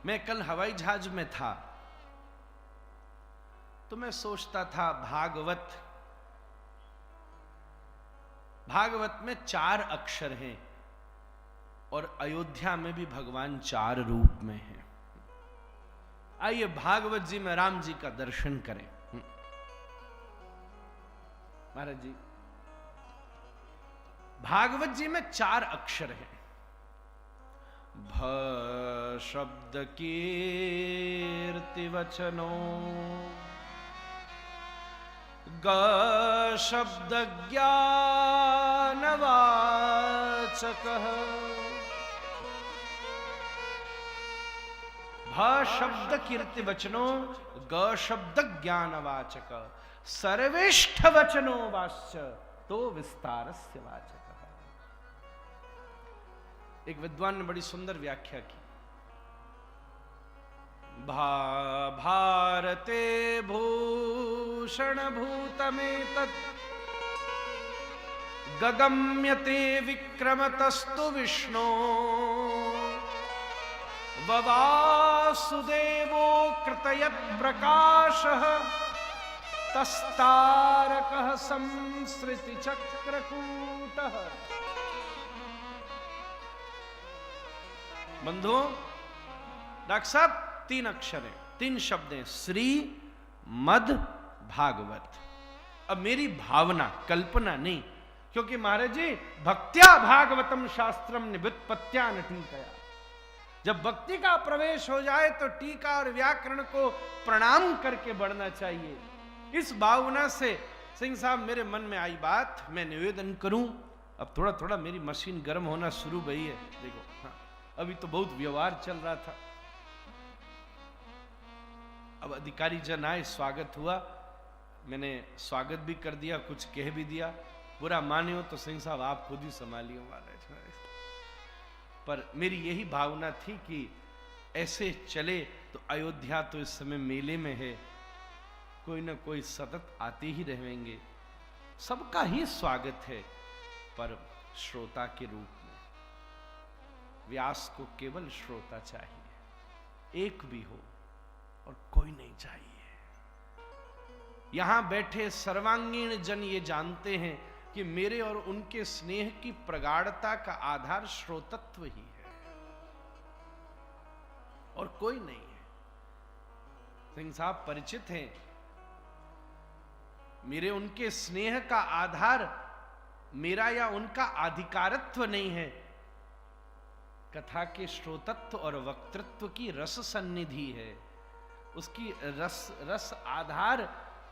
मैं कल हवाई जहाज में था तो मैं सोचता था भागवत में 4 अक्षर हैं और अयोध्या में भी भगवान 4 रूप में हैं। आइए भागवत जी में राम जी का दर्शन करें। महाराज जी, भागवत जी में 4 अक्षर हैं। भ शब्द कीर्ति वचनों, ग शब्द ज्ञान वाचकः, भ शब्द कीर्ति वचनों, ग शब्द ज्ञान वाचक, सर्वेष्ठ वचनो वाच्य तो विस्तारस्य वाचक। एक विद्वान ने बड़ी सुंदर व्याख्या की। भारते भूषण भूतमेतत् गगम्यते विक्रमतस्तु विष्णो ववासुदेवो कृतयत् प्रकाशः तस्तारकः संसृति चक्रकूटः। बंधुओं, डॉक्टर साहब 3 अक्षर हैं, 3 शब्द हैं, श्री मद भागवत। अब मेरी भावना, कल्पना नहीं, क्योंकि महाराज जी भक्त्या भागवतम शास्त्रम निव्युत्पत्त्या न टीकया। जब भक्ति का प्रवेश हो जाए तो टीका और व्याकरण को प्रणाम करके बढ़ना चाहिए। इस भावना से सिंह साहब मेरे मन में आई बात, मैं निवेदन करूं। अब थोड़ा थोड़ा मेरी मशीन गर्म होना शुरू हुई है। देखो, हाँ, अभी तो बहुत व्यवहार चल रहा था। अब अधिकारी जन आए, स्वागत हुआ, मैंने स्वागत भी कर दिया, कुछ कह भी दिया। बुरा माने हो तो सिंह साहब आप खुद ही संभालिए महाराज। पर मेरी यही भावना थी कि ऐसे चले तो अयोध्या तो इस समय मेले में है, कोई ना कोई सतत आते ही रहेंगे, सबका ही स्वागत है, पर श्रोता के रूप में। व्यास को केवल श्रोता चाहिए, एक भी हो और कोई नहीं चाहिए। यहां बैठे सर्वांगीण जन ये जानते हैं कि मेरे और उनके स्नेह की प्रगाढ़ता का आधार श्रोतत्व ही है और कोई नहीं है। सिंह साहब परिचित हैं, मेरे उनके स्नेह का आधार मेरा या उनका अधिकारत्व नहीं है, कथा के श्रोतत्व और वक्तृत्व की रस सन्निधि है। उसकी रस आधार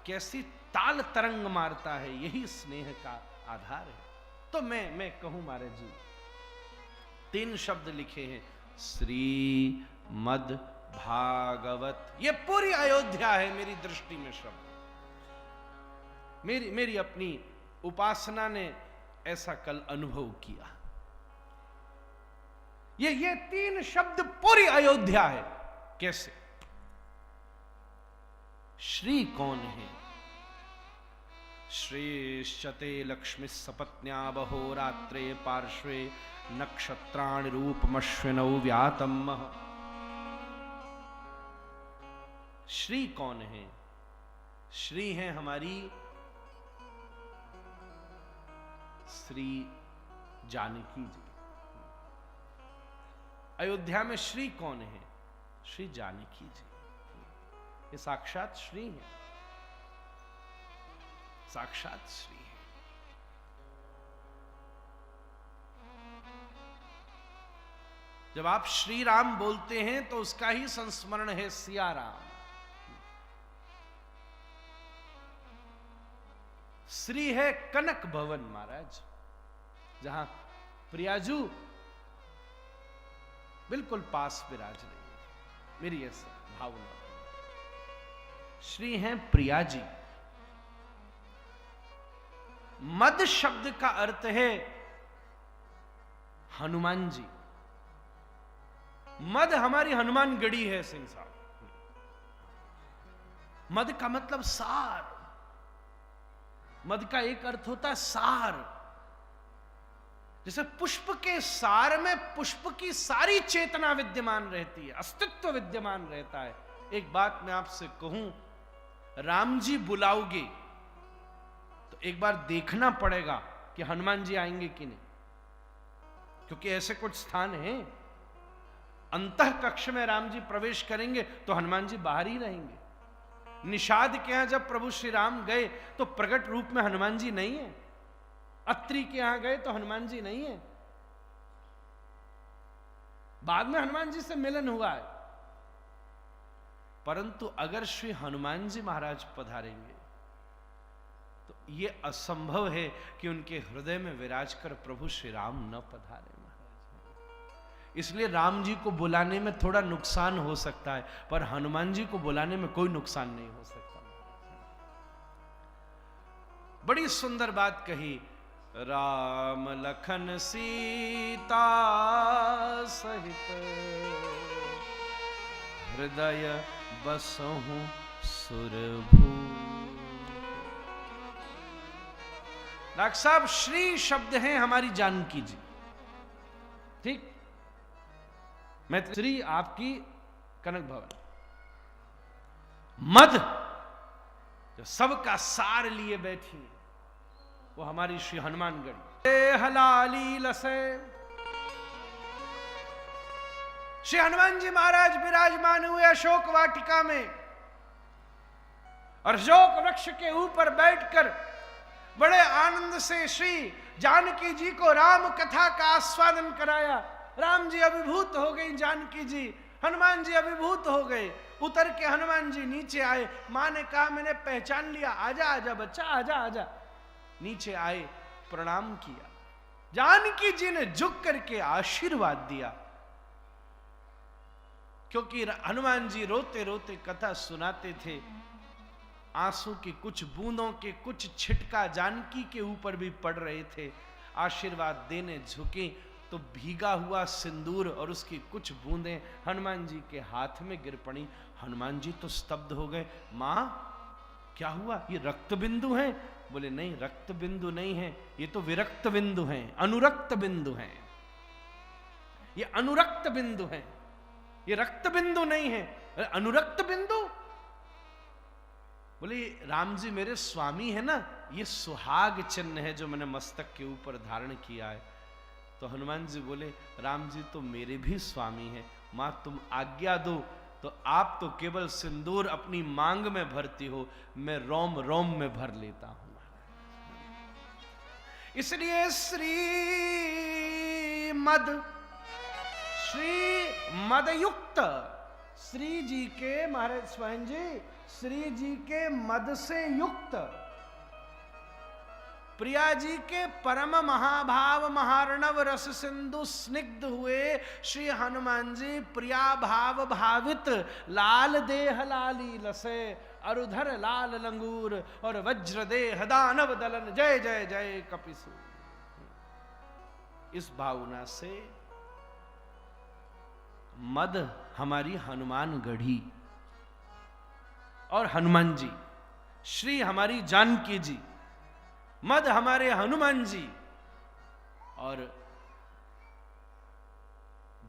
कैसी ताल तरंग मारता है, यही स्नेह का आधार है। तो मैं कहूं महाराज जी, 3 शब्द लिखे हैं, श्री मद भागवत। ये पूरी अयोध्या है मेरी दृष्टि में शब्द। मेरी अपनी उपासना ने ऐसा कल अनुभव किया। ये 3 शब्द पूरी अयोध्या है। कैसे? श्री कौन है? श्रीश्चते लक्ष्मी सपत्न्या बहोरात्रे पार्श्वे नक्षत्राणि रूपमश्विनौ व्यातम। श्री कौन है? श्री है हमारी श्री जानकी जी। अयोध्या में श्री कौन है? श्री जानकी जी। ये साक्षात श्री है, साक्षात श्री है। जब आप श्री राम बोलते हैं तो उसका ही संस्मरण है सिया राम। श्री है कनक भवन महाराज, जहां प्रियाजू बिल्कुल पास विराज रही है। मेरी ऐसा भावना। श्री हैं प्रिया जी। मद शब्द का अर्थ है हनुमान जी। मद हमारी हनुमान गढ़ी है सिंह साहब। मद का मतलब सार। मद का एक अर्थ होता है सार। जैसे पुष्प के सार में पुष्प की सारी चेतना विद्यमान रहती है, अस्तित्व विद्यमान रहता है। एक बात मैं आपसे कहूं, राम जी बुलाओगे तो एक बार देखना पड़ेगा कि हनुमान जी आएंगे कि नहीं, क्योंकि ऐसे कुछ स्थान हैं अंतः कक्ष में राम जी प्रवेश करेंगे तो हनुमान जी बाहर ही रहेंगे। निषाद के यहां जब प्रभु श्री राम गए तो प्रकट रूप में हनुमान जी नहीं है, अत्रि के यहां गए तो हनुमान जी नहीं है, बाद में हनुमान जी से मिलन हुआ है। परंतु अगर श्री हनुमान जी महाराज पधारेंगे तो यह असंभव है कि उनके हृदय में विराज कर प्रभु श्री राम न पधारे महाराज। इसलिए राम जी को बुलाने में थोड़ा नुकसान हो सकता है, पर हनुमान जी को बुलाने में कोई नुकसान नहीं हो सकता। बड़ी सुंदर बात कही, राम लखन सीता सहित हृदय बसहु सुरभू। डॉक्टर साहब, श्री शब्द हैं हमारी जानकी जी, ठीक, मैं श्री आपकी कनक भवन, मद जो सबका सार लिए बैठी है वो हमारी श्री हनुमानगढ़ी। हलाली लसे, श्री हनुमान जी महाराज विराजमान हुए अशोक वाटिका में, और अशोक वृक्ष के ऊपर बैठकर बड़े आनंद से श्री जानकी जी को राम कथा का आस्वादन कराया। राम जी अभिभूत हो गई, जानकी जी, हनुमान जी अभिभूत हो गए। उतर के हनुमान जी नीचे आए, मां ने कहा मैंने पहचान लिया, आजा आजा बच्चा, आजा आजा। नीचे आए, प्रणाम किया, जानकी जी ने झुक करके आशीर्वाद दिया, क्योंकि हनुमान जी रोते रोते कथा सुनाते थे। आंसू की कुछ बूंदों के कुछ छिटका जानकी के ऊपर भी पड़ रहे थे। आशीर्वाद देने झुके तो भीगा हुआ सिंदूर और उसकी कुछ बूंदें हनुमान जी के हाथ में गिर पड़ी। हनुमान जी तो स्तब्ध हो गए। मां, क्या हुआ? ये रक्त बिंदु हैं? बोले नहीं, रक्त बिंदु नहीं है, ये तो विरक्त बिंदु हैं, अनुरक्त बिंदु हैं, ये अनुरक्त बिंदु हैं, ये रक्त बिंदु नहीं है। अनुरक्त बिंदु? बोले राम जी मेरे स्वामी है ना, ये सुहाग चिन्ह है जो मैंने मस्तक के ऊपर धारण किया है। तो हनुमान जी बोले राम जी तो मेरे भी स्वामी हैं, मां तुम आज्ञा दो। तो आप तो केवल सिंदूर अपनी मांग में भरती हो, मैं रोम रोम में भर लेता हूं। इसलिए श्री मदयुक्त श्री जी के, महाराज स्वयं जी श्री जी के मद से युक्त, प्रिया जी के परम महाभाव महार्णव रस सिंधु स्निग्ध हुए श्री हनुमान जी प्रिया भाव भावित, लाल देह लाली लसे, अरुधर लाल लंगूर और वज्र देह दानव दलन, जय जय जय कपिसु। इस भावना से मद हमारी हनुमान गढ़ी और हनुमान जी, श्री हमारी जानकी जी, मद हमारे हनुमान जी, और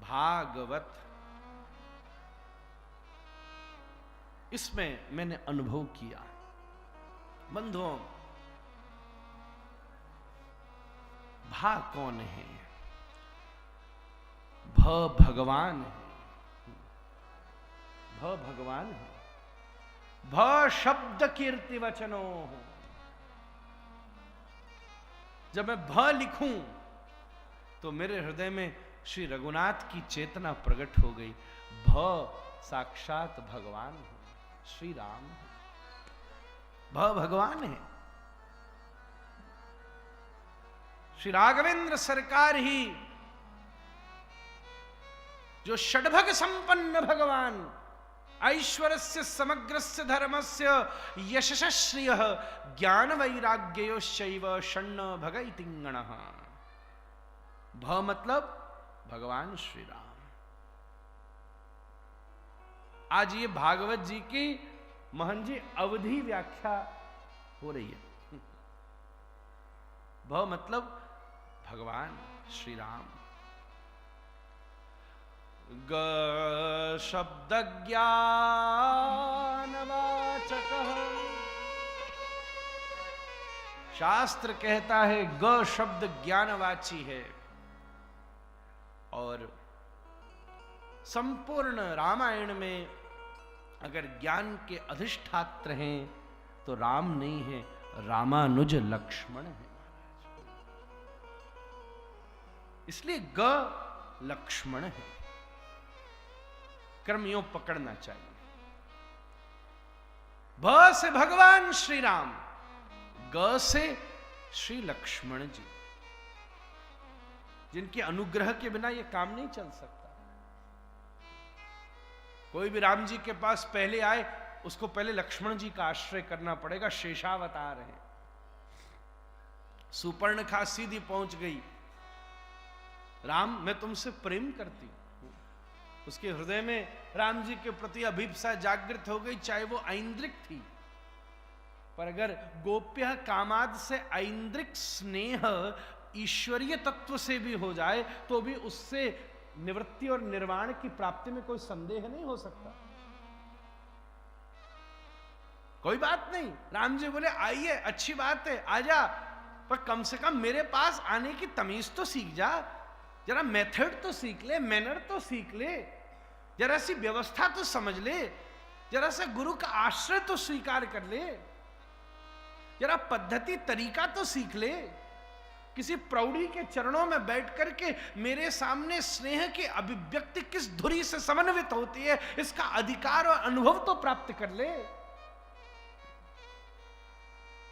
भागवत, इसमें मैंने अनुभव किया। बंधुओं, भा कौन है? भ भगवान है, भ भगवान है, भ शब्द कीर्ति वचनों। जब मैं भ लिखूं तो मेरे हृदय में श्री रघुनाथ की चेतना प्रकट हो गई। भ साक्षात भगवान है, श्री राम है, भ भगवान है। श्री राघवेंद्र सरकार ही जो षड्भग संपन्न भगवान, ऐश्वर्यस्य समग्रस्य धर्मस्य यशस श्रियः ज्ञान वैराग्योश्चैव षण्ण भग इति गणः। भ मतलब भगवान श्री राम। आज ये भागवत जी की महन जी अवधि व्याख्या हो रही है। भ मतलब भगवान। श्री राम। ग शब्द ज्ञानवाचक, शास्त्र कहता है ग शब्द ज्ञानवाची है, और संपूर्ण रामायण में अगर ज्ञान के अधिष्ठात्र हैं तो राम नहीं है, रामानुज लक्ष्मण है। इसलिए ग लक्ष्मण है। क्रम यूं पकड़ना चाहिए। भ से भगवान श्री राम, ग से श्री लक्ष्मण जी, जिनके अनुग्रह के बिना यह काम नहीं चल सकता। कोई भी राम जी के पास पहले आए, उसको पहले लक्ष्मण जी का आश्रय करना पड़ेगा। शेषावतार है। सुपर्णखा सीधी पहुंच गई, राम मैं तुमसे प्रेम करती हूं। उसके हृदय में राम जी के प्रति अभिप्सा जागृत हो गई, चाहे वो ऐन्द्रिक थी। पर अगर गोप्य कामाद से ऐन्द्रिक स्नेह ईश्वरीय तत्व से भी हो जाए तो भी उससे निवृत्ति और निर्वाण की प्राप्ति में कोई संदेह नहीं हो सकता। कोई बात नहीं, राम जी बोले आइए, अच्छी बात है, आजा, पर कम से कम मेरे पास आने की तमीज तो सीख जा, जरा मेथड तो सीख ले, मैनर तो सीख ले, जरा सी व्यवस्था तो समझ ले, जरा सा गुरु का आश्रय तो स्वीकार कर ले, जरा पद्धति तरीका तो सीख ले। किसी प्रौढ़ी के चरणों में बैठ करके मेरे सामने स्नेह की अभिव्यक्ति किस धुरी से समन्वित होती है, इसका अधिकार और अनुभव तो प्राप्त कर ले।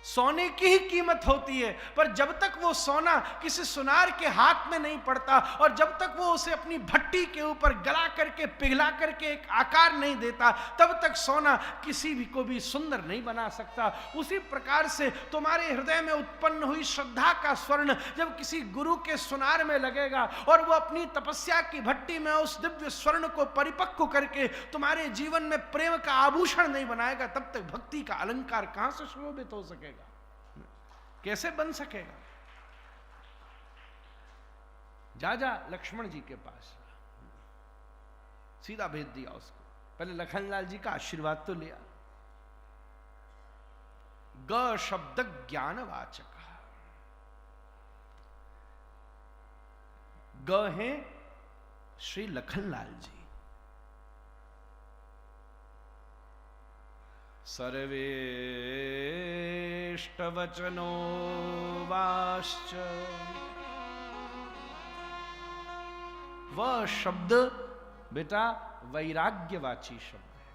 सोने की ही कीमत होती है, पर जब तक वो सोना किसी सुनार के हाथ में नहीं पड़ता और जब तक वो उसे अपनी भट्टी के ऊपर गला करके पिघला करके एक आकार नहीं देता, तब तक सोना किसी भी को भी सुंदर नहीं बना सकता। उसी प्रकार से तुम्हारे हृदय में उत्पन्न हुई श्रद्धा का स्वर्ण जब किसी गुरु के सुनार में लगेगा और वो अपनी तपस्या की भट्टी में उस दिव्य स्वर्ण को परिपक्व करके तुम्हारे जीवन में प्रेम का आभूषण नहीं बनाएगा, तब तक भक्ति का अलंकार कहां से शोभित हो सकेगा, कैसे बन सकेगा। जा जा लक्ष्मण जी के पास, सीधा भेज दिया उसको। पहले लखनलाल जी का आशीर्वाद तो लिया। ग शब्द ज्ञानवाचक, ग हैं श्री लखनलाल जी। सर्वेष्टवचनो वाश्च, वह शब्द बेटा वैराग्यवाची शब्द है।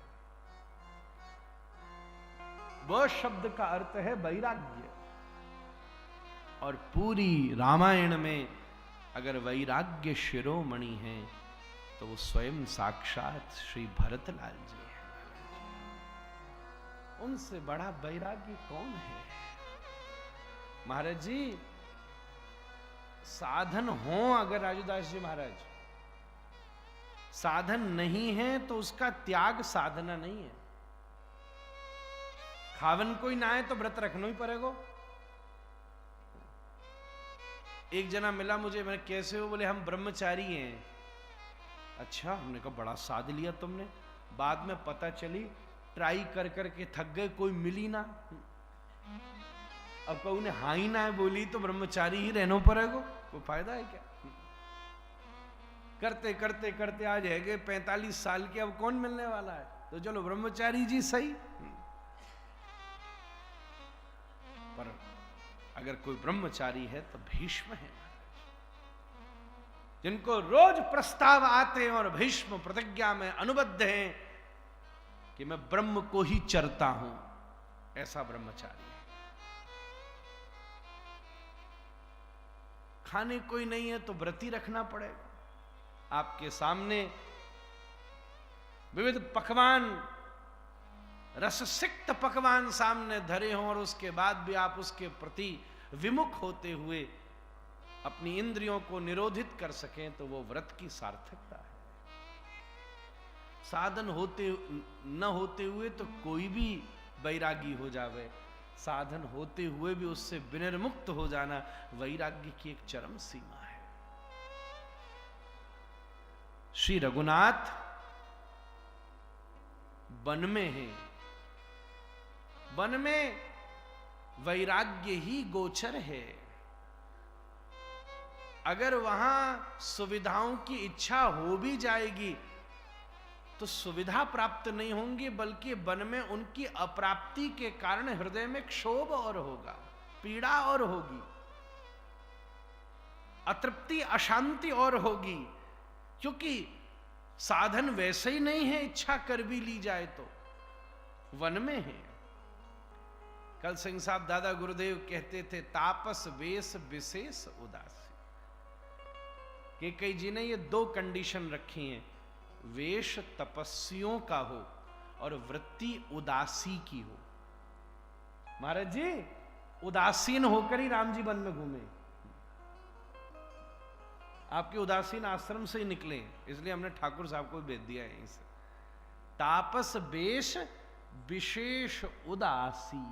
वह शब्द का अर्थ है वैराग्य। और पूरी रामायण में अगर वैराग्य शिरोमणि है तो वो स्वयं साक्षात श्री भरतलाल जी। उनसे बड़ा वैरागी कौन है। महाराज जी साधन हो अगर राजूदास जी महाराज, साधन नहीं है तो उसका त्याग साधना नहीं है। खावन कोई ना आए तो व्रत रखना ही पड़ेगा। एक जना मिला मुझे, मैंने कैसे हो, बोले हम ब्रह्मचारी हैं। अच्छा, हमने कहा बड़ा साध लिया तुमने। बाद में पता चली ट्राई कर करके थक गए, कोई मिली ना। अब कहू ने हाँ ही ना बोली तो ब्रह्मचारी ही रहना पड़ेगा, कोई फायदा है क्या। करते करते करते आज है गए 45 साल के, अब कौन मिलने वाला है, तो चलो ब्रह्मचारी जी सही। पर अगर कोई ब्रह्मचारी है तो भीष्म है, जिनको रोज प्रस्ताव आते हैं और भीष्म प्रतिज्ञा में अनुबद्ध हैं कि मैं ब्रह्म को ही चरता हूं, ऐसा ब्रह्मचारी है। खाने कोई नहीं है तो व्रती रखना पड़ेगा। आपके सामने विविध पकवान, रससिक्त पकवान सामने धरे हों और उसके बाद भी आप उसके प्रति विमुख होते हुए अपनी इंद्रियों को निरोधित कर सकें तो वो व्रत की सार्थकता है। साधन होते न होते हुए तो कोई भी वैरागी हो जावे, साधन होते हुए भी उससे विनिर्मुक्त हो जाना वैराग्य की एक चरम सीमा है। श्री रघुनाथ वन में हैं, वन में वैराग्य ही गोचर है। अगर वहां सुविधाओं की इच्छा हो भी जाएगी तो सुविधा प्राप्त नहीं होंगी, बल्कि वन में उनकी अप्राप्ति के कारण हृदय में क्षोभ और होगा, पीड़ा और होगी, अतृप्ति अशांति और होगी, क्योंकि साधन वैसे ही नहीं है, इच्छा कर भी ली जाए तो वन में है। कल सिंह साहब दादा गुरुदेव कहते थे, तापस वेश विशेष उदासी। केकई जी ने ये दो कंडीशन रखी हैं, वेश तपस्वियों का हो और वृत्ति उदासी की हो। महाराज जी उदासीन होकर ही राम जी वन में घूमे, आपके उदासीन आश्रम से ही निकले, इसलिए हमने ठाकुर साहब को भेज दिया यहीं से। तापस वेश विशेष उदासी,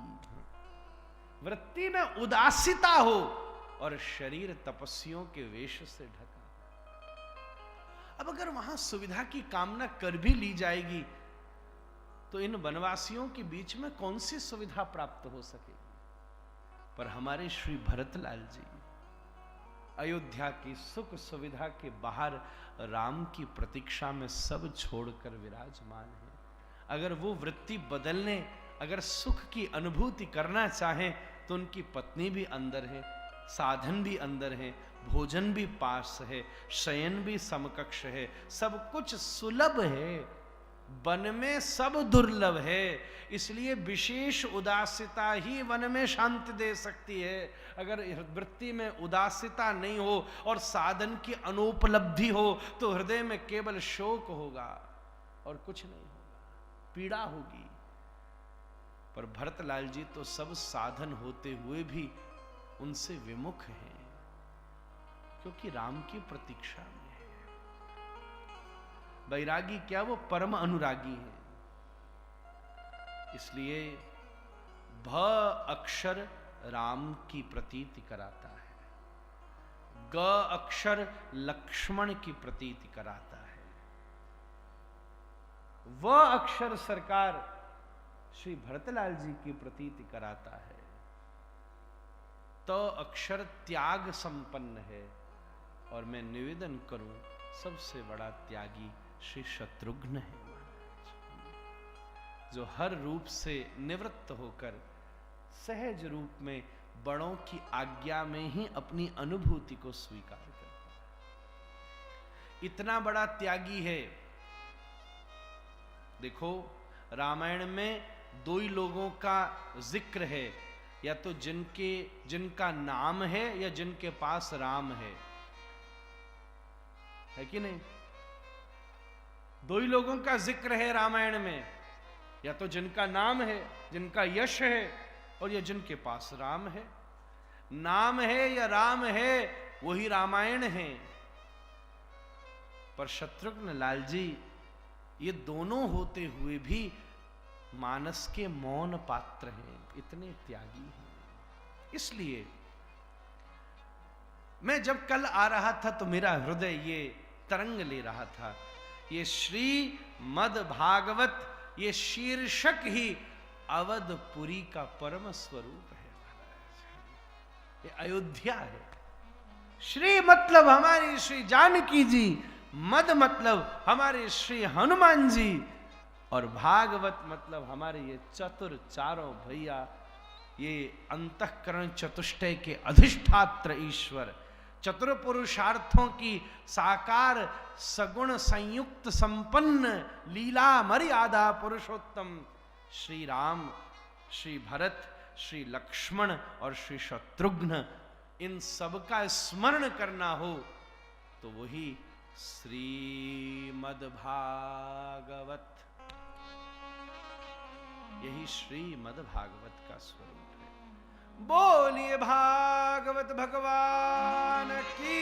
वृत्ति में उदासीता हो और शरीर तपस्वियों के वेश से ढका। अब अगर वहां सुविधा की कामना कर भी ली जाएगी तो इन वनवासियों के बीच में कौन सी सुविधा प्राप्त हो सकेगी? पर हमारे श्री भरतलाल जी अयोध्या की सुख सुविधा के बाहर राम की प्रतीक्षा में सब छोड़कर विराजमान है। अगर वो वृत्ति बदलने, अगर सुख की अनुभूति करना चाहें तो उनकी पत्नी भी अंदर है, साधन भी अंदर है, भोजन भी पास है, शयन भी समकक्ष है, सब कुछ सुलभ है, वन में सब दुर्लभ है। इसलिए विशेष उदासीता ही वन में शांति दे सकती है। अगर वृत्ति में उदासीता नहीं हो और साधन की अनुपलब्धि हो तो हृदय में केवल शोक होगा और कुछ नहीं होगा, पीड़ा होगी। पर भरतलाल जी तो सब साधन होते हुए भी उनसे विमुख हैं, क्योंकि राम की प्रतीक्षा में है। वैरागी क्या, वो परम अनुरागी है। इसलिए भ अक्षर राम की प्रतीति कराता है, ग अक्षर लक्ष्मण की प्रतीति कराता है, व अक्षर सरकार श्री भरतलाल जी की प्रतीति कराता है, तो अक्षर त्याग संपन्न है। और मैं निवेदन करूं, सबसे बड़ा त्यागी श्री शत्रुघ्न है महाराज, जो हर रूप से निवृत्त होकर सहज रूप में बड़ों की आज्ञा में ही अपनी अनुभूति को स्वीकार करता है। इतना बड़ा त्यागी है। देखो रामायण में दो ही लोगों का जिक्र है, या तो जिनका नाम है या जिनके पास राम है कि नहीं? दो ही लोगों का जिक्र है रामायण में, या तो जिनका नाम है, जिनका यश है, और या जिनके पास राम है। नाम है या राम है वही रामायण है। पर शत्रुघ्न लाल जी ये दोनों होते हुए भी मानस के मौन पात्र हैं, इतने त्यागी हैं। इसलिए मैं जब कल आ रहा था तो मेरा हृदय ये तरंग ले रहा था, ये श्री मद भागवत, ये शीर्षक ही अवधपुरी का परम स्वरूप है महाराज। ये अयोध्या है। श्री मतलब हमारी श्री जानकी जी, मद मतलब हमारे श्री हनुमान जी, और भागवत मतलब हमारे ये चतुर चारों भैया, ये अंतःकरण चतुष्टय के अधिष्ठात्र ईश्वर, चतुर पुरुषार्थों की साकार सगुण संयुक्त संपन्न लीला मर्यादा पुरुषोत्तम श्री राम, श्री भरत, श्री लक्ष्मण और श्री शत्रुघ्न, इन सब का स्मरण करना हो तो वही श्रीमद् भागवत, यही श्रीमद् भागवत का स्वरूप है। बोलिए भागवत भगवान की।